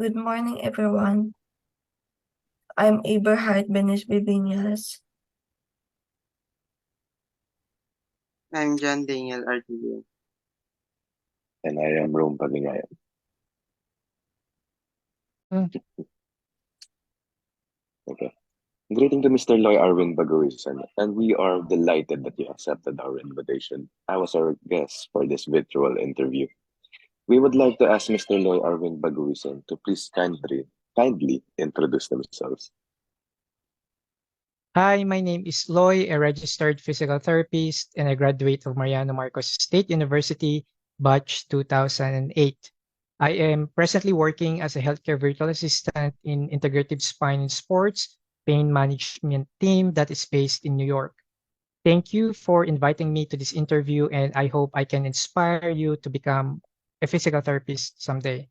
Good morning, everyone. I'm Aberhard Benes Bibiñas. I'm John Daniel Artiguo. And I am Rome Paglingayan. Okay. Greeting to Mr. Loy Arwin Baguisan, and we are delighted that you accepted our invitation. I was our guest for this virtual interview. We would like to ask Mr. Loy Arwin Baguisan to please kindly introduce themselves. Hi, my name is Loy, a registered physical therapist and a graduate of Mariano Marcos State University, batch 2008. I am presently working as a healthcare virtual assistant in integrative spine and sports pain management team that is based in New York. Thank you for inviting me to this interview, and I hope I can inspire you to become a physical therapist someday.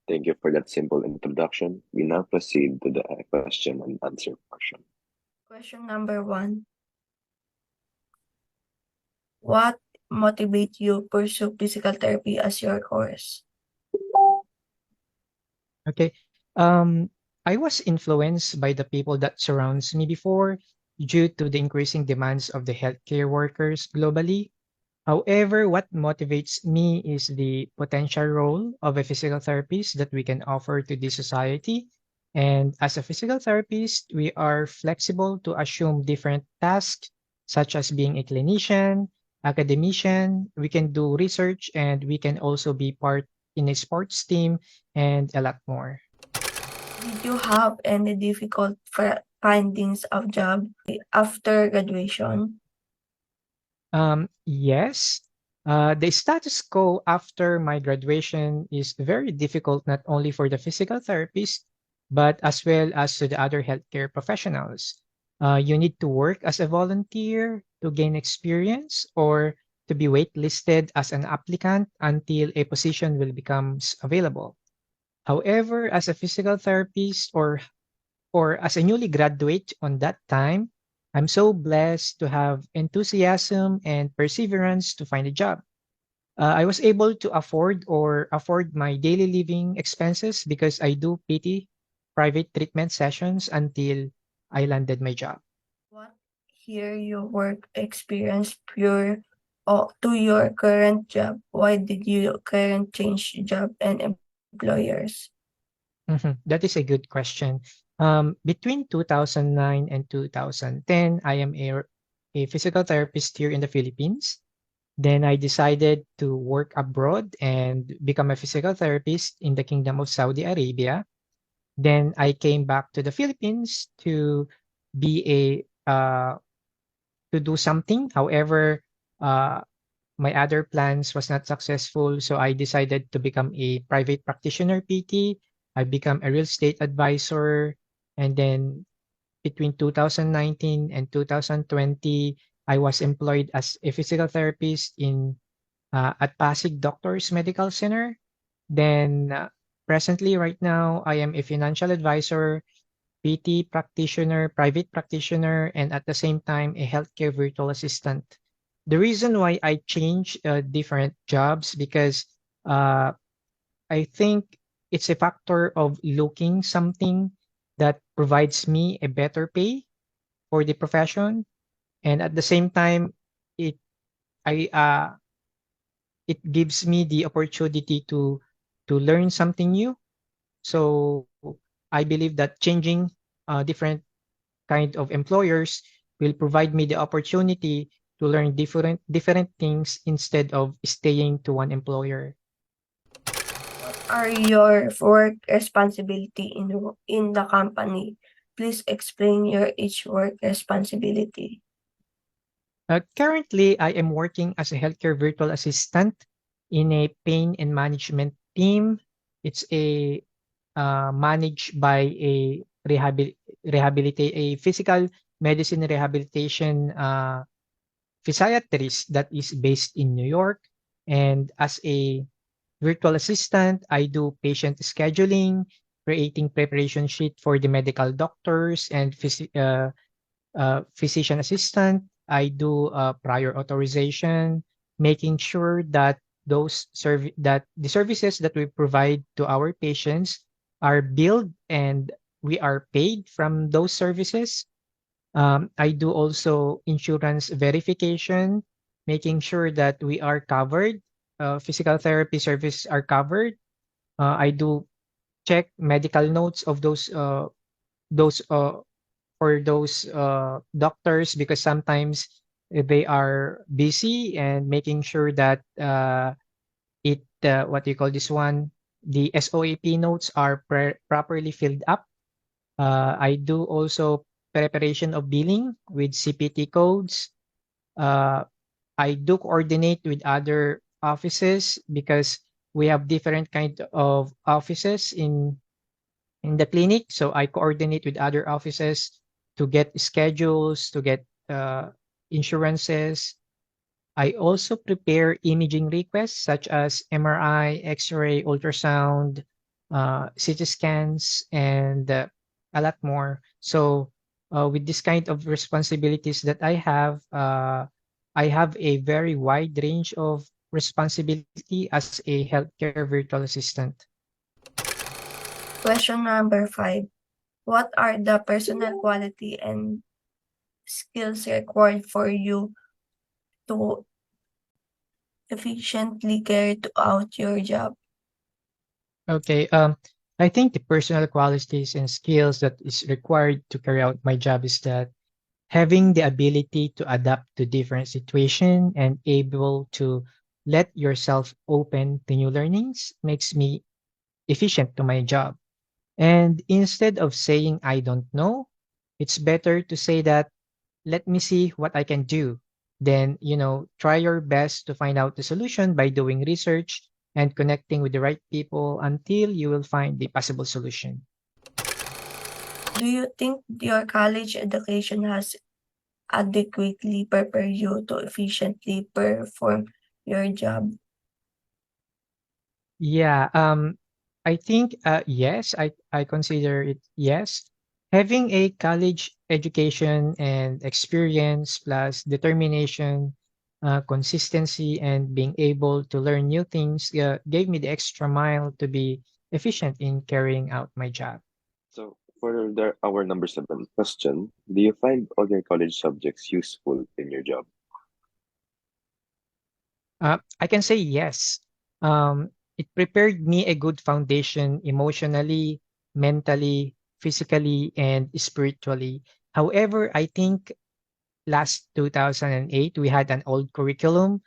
Thank you for that simple introduction. We now proceed to the question and answer portion. Question number 1. What motivates you pursue physical therapy as your course? Okay. I was influenced by the people that surrounds me before due to the increasing demands of the healthcare workers globally. However, what motivates me is the potential role of a physical therapist that we can offer to the society. And as a physical therapist, we are flexible to assume different tasks, such as being a clinician, academician, we can do research, and we can also be part in a sports team and a lot more. Did you have any difficult findings of job after graduation? Yes. The status quo after my graduation is very difficult, not only for the physical therapist, but as well as to the other healthcare professionals. You need to work as a volunteer to gain experience or to be waitlisted as an applicant until a position will becomes available. However, as a physical therapist or as a newly graduate on that time, I'm so blessed to have enthusiasm and perseverance to find a job. I was able to afford my daily living expenses because I do PT private treatment sessions until I landed my job. What here your work experience pure to your current job? Why did you current change job and employers? That is a good question. Between 2009 and 2010, I am a physical therapist here in the Philippines. Then I decided to work abroad and become a physical therapist in the Kingdom of Saudi Arabia. Then I came back to the Philippines to be to do something. However, uh, my other plans was not successful, so I decided to become a private practitioner PT. I become a real estate advisor, and then between 2019 and 2020, I was employed as a physical therapist in at Pasig Doctors Medical Center. Then presently, right now, I am a financial advisor, PT practitioner, private practitioner, and at the same time, a healthcare virtual assistant. The reason why I change different jobs because uh, I think it's a factor of looking something that provides me a better pay for the profession, and at the same time, it I it gives me the opportunity to learn something new. So I believe that changing different kind of employers will provide me the opportunity to learn different things instead of staying to one employer. Are your work responsibility in the company? Please explain your each work responsibility. Currently, I am working as a healthcare virtual assistant in a pain and management team. It's a managed by a a physical medicine rehabilitation physiatrist that is based in New York. And as a virtual assistant, I do patient scheduling, creating preparation sheet for the medical doctors and physician assistant. I do prior authorization, making sure that that the services that we provide to our patients are billed and we are paid from those services. I do also insurance verification, making sure that we are covered. Physical therapy services are covered. I do check medical notes of those for those doctors because sometimes they are busy and making sure that what do you call this one, the SOAP notes are properly filled up. I do also preparation of billing with CPT codes. Uh, I do coordinate with other offices because we have different kind of offices in the clinic. So I coordinate with other offices to get schedules, to get insurances. I also prepare imaging requests such as MRI, X-ray, ultrasound, CT scans, and a lot more. So with this kind of responsibilities that I have a very wide range of responsibility as a healthcare virtual assistant. Question number 5. What are the personal quality and skills required for you to efficiently carry out your job? Okay. I think the personal qualities and skills that is required to carry out my job is that having the ability to adapt to different situation and able to let yourself open to new learnings makes me efficient to my job. And instead of saying I don't know, it's better to say that let me see what I can do. Then, try your best to find out the solution by doing research and connecting with the right people until you will find the possible solution. Do you think your college education has adequately prepared you to efficiently perform your job? Yeah, I think yes, I consider it yes. Having a college education and experience plus determination, consistency, and being able to learn new things gave me the extra mile to be efficient in carrying out my job. So for our number 7 question, do you find all your college subjects useful in your job? I can say yes. It prepared me a good foundation emotionally, mentally, physically, and spiritually. However, I think last 2008 we had an old curriculum,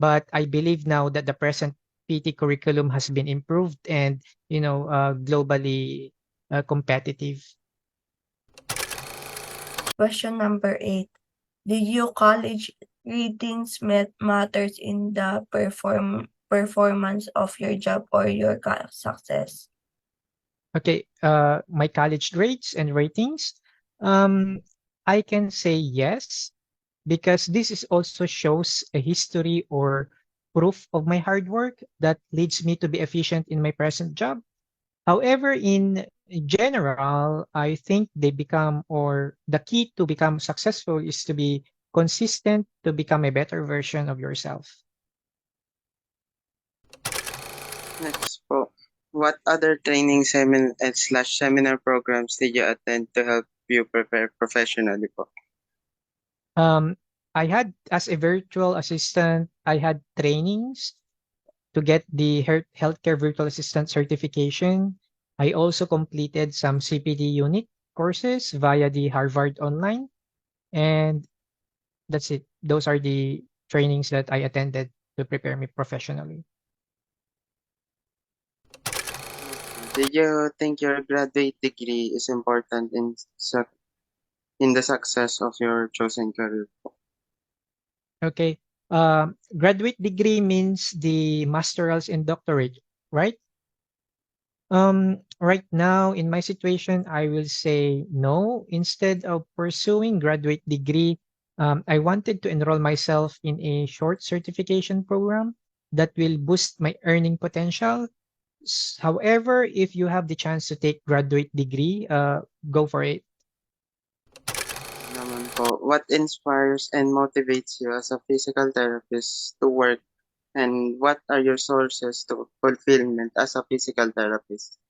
but I believe now that the present PT curriculum has been improved and globally competitive. Question number 8. Did your college ratings matters in the performance of your job or your success? Okay, my college grades and ratings. Um, I can say yes because this is also shows a history or proof of my hard work that leads me to be efficient in my present job. However, in general, I think they become or the key to become successful is to be consistent to become a better version of yourself. Next po. What other training slash seminar programs did you attend to help you prepare professionally po? Um, I had as a virtual assistant, I had trainings to get the healthcare virtual assistant certification. I also completed some CPD unit courses via the Harvard Online, and that's it. Those are the trainings that I attended to prepare me professionally. Did you think your graduate degree is important in the success of your chosen career? Okay. Graduate degree means the masterals and doctorate, right? Right now, in my situation, I will say no. Instead of pursuing graduate degree, I wanted to enroll myself in a short certification program that will boost my earning potential. However, if you have the chance to take graduate degree, go for it. Naman po, what inspires and motivates you as a physical therapist to work And what are your sources to fulfillment as a physical therapist?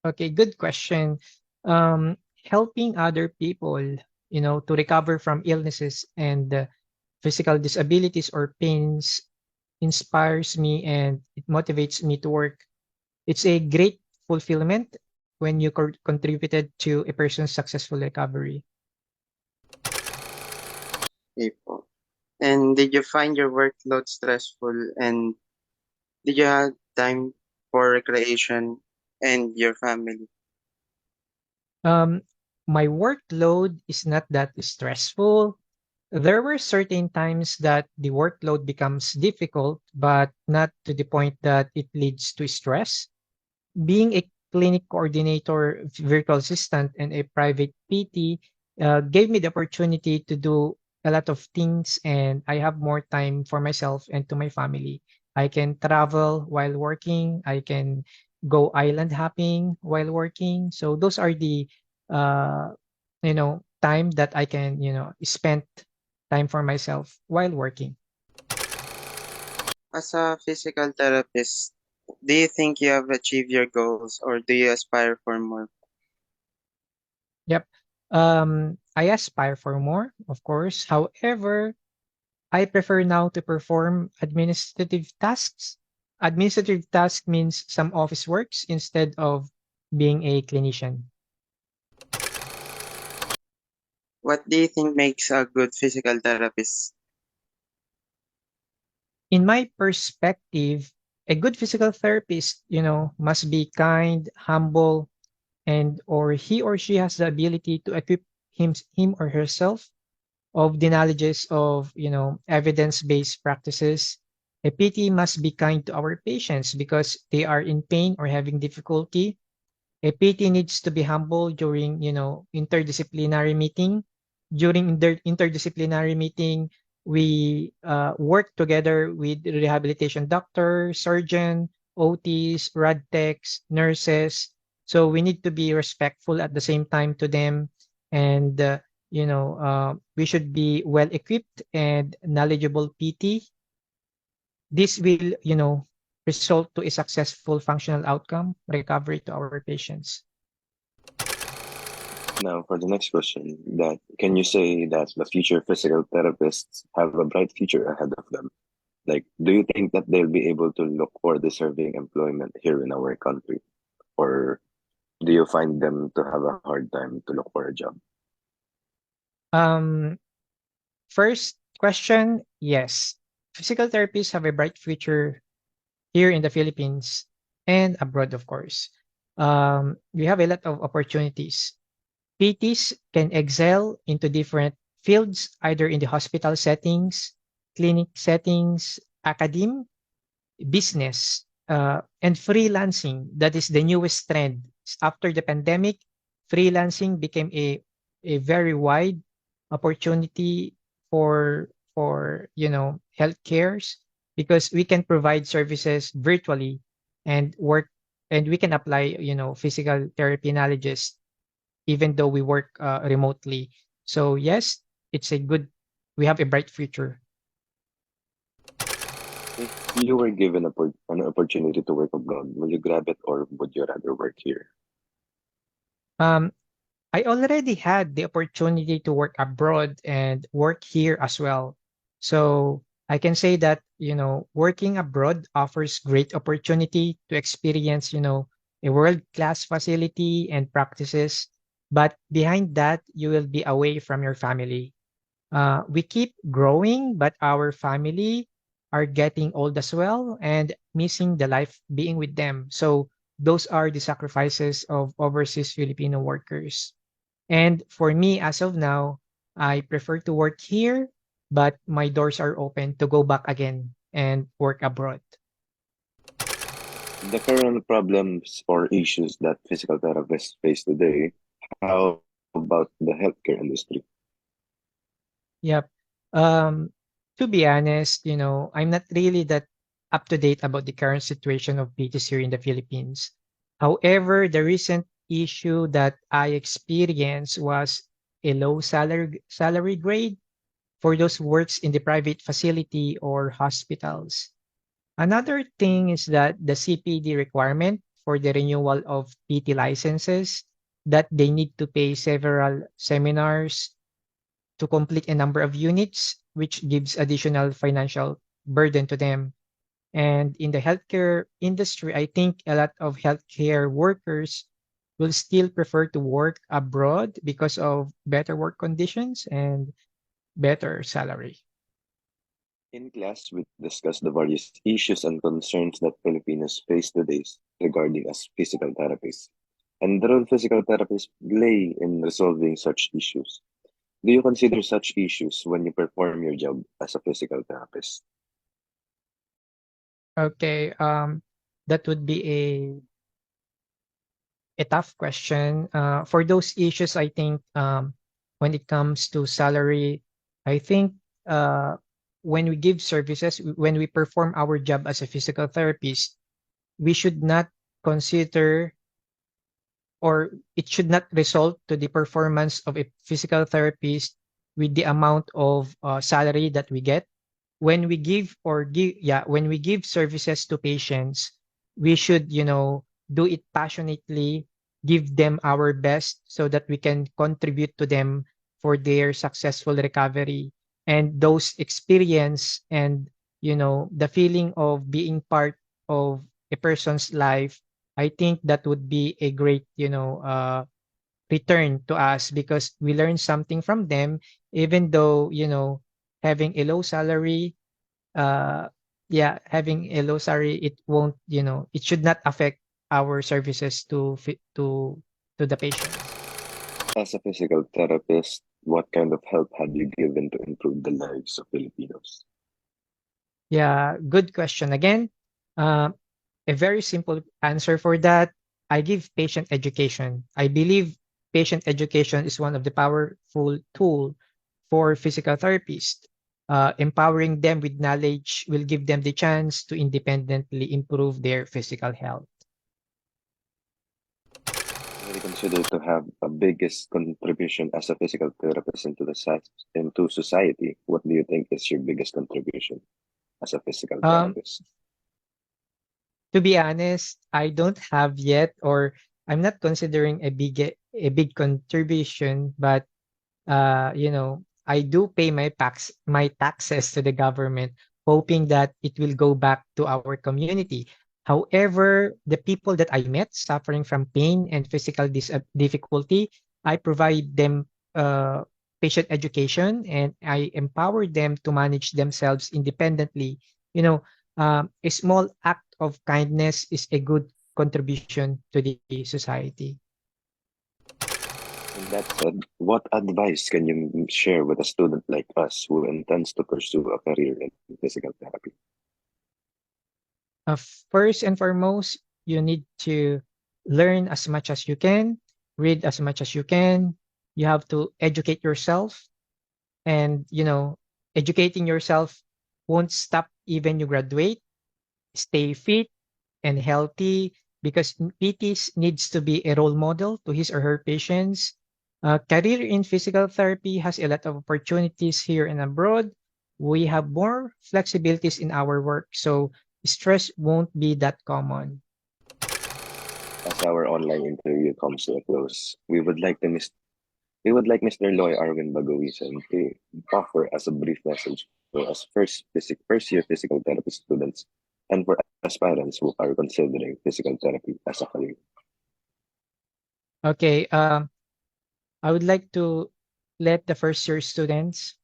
Okay, good question. Helping other people, to recover from illnesses and physical disabilities or pains inspires me and it motivates me to work. It's a great fulfillment when you contributed to a person's successful recovery. Okay po. And did you find your workload stressful, and did you have time for recreation and your family? Um, my workload is not that stressful. There were certain times that the workload becomes difficult, but not to the point that it leads to stress. Being a clinic coordinator, virtual assistant, and a private PT gave me the opportunity to do a lot of things, and I have more time for myself and to my family. I can travel while working. I can go island hopping while working. So those are the time that I can spend time for myself while working. As a physical therapist, do you think you have achieved your goals, or do you aspire for more? Yep. I aspire for more, of course. However, I prefer now to perform administrative tasks. Administrative task means some office works instead of being a clinician. What do you think makes a good physical therapist? In my perspective, a good physical therapist, must be kind, humble, and or he or she has the ability to equip him or herself of the knowledges of evidence-based practices. A PT must be kind to our patients because they are in pain or having difficulty. A PT needs to be humble during, interdisciplinary meeting. During interdisciplinary meeting, we work together with rehabilitation doctor, surgeon, OTs, rad techs, nurses. So we need to be respectful at the same time to them, and we should be well equipped and knowledgeable PT. This will, result to a successful functional outcome recovery to our patients. Now, for the next question, that can you say that the future physical therapists have a bright future ahead of them? Like, do you think that they'll be able to look for deserving employment here in our country? Or do you find them to have a hard time to look for a job? Um, First question, yes. Physical therapists have a bright future here in the Philippines and abroad, of course. We have a lot of opportunities. PTs can excel into different fields, either in the hospital settings, clinic settings, academe, business, and freelancing. That is the newest trend. After the pandemic, freelancing became a very wide opportunity for healthcares because we can provide services virtually and work and we can apply physical therapy knowledges even though we work remotely. So yes, it's a good. We have a bright future. If you were given an opportunity to work abroad, will you grab it or would you rather work here? Um, I already had the opportunity to work abroad and work here as well. So I can say that, working abroad offers great opportunity to experience, a world-class facility and practices. But behind that, you will be away from your family. We keep growing, but our family are getting old as well and missing the life being with them. So those are the sacrifices of overseas Filipino workers. And for me, as of now, I prefer to work here, but my doors are open to go back again and work abroad. The current problems or issues that physical therapists face today, how about the healthcare industry? Yep. Um, to be honest, I'm not really that up to date about the current situation of PTs here in the Philippines. However, the recent issue that I experienced was a low salary grade. for those who works in the private facility or hospitals. Another thing is that the CPD requirement for the renewal of PT licenses, that they need to pay several seminars to complete a number of units, which gives additional financial burden to them. And in the healthcare industry, I think a lot of healthcare workers will still prefer to work abroad because of better work conditions and better salary. In class, we discussed the various issues and concerns that Filipinos face today regarding as physical therapists, and the role physical therapists play in resolving such issues. Do you consider such issues when you perform your job as a physical therapist? Okay, that would be a tough question. For those issues, I think when it comes to salary, I think when we give services, when we perform our job as a physical therapist, we should not consider, or it should not result to the performance of a physical therapist with the amount of salary that we get. When we when we give services to patients, we should, do it passionately, give them our best so that we can contribute to them for their successful recovery. And those experience and, the feeling of being part of a person's life, I think that would be a great, return to us, because we learn something from them, even though, having a low salary, uh having a low salary, it won't, it should not affect our services to the patients. As a physical therapist, what kind of help have you given to improve the lives of Filipinos? Yeah, good question again. uh, a very simple answer for that: I give patient education. I believe patient education is one of the powerful tool for physical therapists. Empowering them with knowledge will give them the chance to independently improve their physical health. When you consider to have a biggest contribution as a physical therapist into society, what do you think is your biggest contribution as a physical Um, therapist? to be honest, I don't have yet, or I'm not considering a big contribution, but I do pay my taxes to the government, hoping that it will go back to our community. However, the people that I met suffering from pain and physical difficulty, I provide them patient education, and I empower them to manage themselves independently. You know, a small act of kindness is a good contribution to the society. And that said, what advice can you share with a student like us who intends to pursue a career in physical therapy? Uh, First and foremost, you need to learn as much as you can, read as much as you can. You have to educate yourself, and educating yourself won't stop even you graduate. Stay fit and healthy, because PT needs to be a role model to his or her patients. Career in physical therapy has a lot of opportunities here and abroad. We have more flexibilities in our work, so stress won't be that common. As our online interview comes to a close, we would like Mr. Loy Arvin Bagowisan to offer us a brief message for us first year physical therapy students and for aspirants who are considering physical therapy as a career. Okay, I would like to let the first year students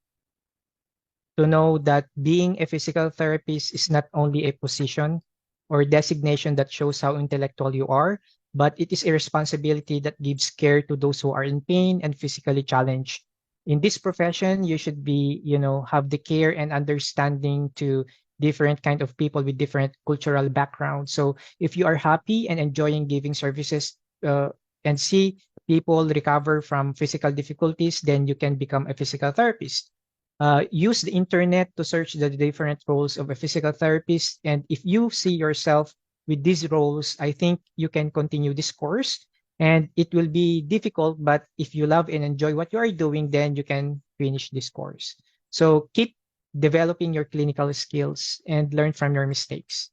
to know that being a physical therapist is not only a position or designation that shows how intellectual you are, but it is a responsibility that gives care to those who are in pain and physically challenged. In this profession, you should be, have the care and understanding to different kind of people with different cultural backgrounds. So if you are happy and enjoying giving services, and see people recover from physical difficulties, then you can become a physical therapist. Use the internet to search the different roles of a physical therapist. And if you see yourself with these roles, I think you can continue this course. And it will be difficult, but if you love and enjoy what you are doing, then you can finish this course. So keep developing your clinical skills and learn from your mistakes.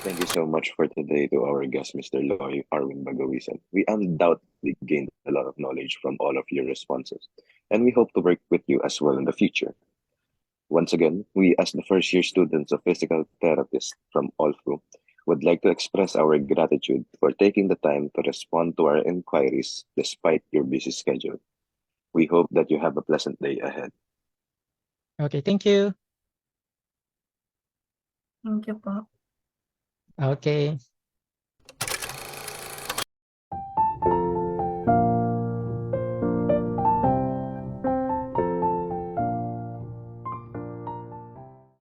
Thank you so much for today to our guest, Mr. Loy Arwin Bagawisan. We undoubtedly gained a lot of knowledge from all of your responses, and we hope to work with you as well in the future. Once again, we, as the first year students of physical therapists from ALFU, would like to express our gratitude for taking the time to respond to our inquiries despite your busy schedule. We hope that you have a pleasant day ahead. Okay, thank you. Thank you po. Okay.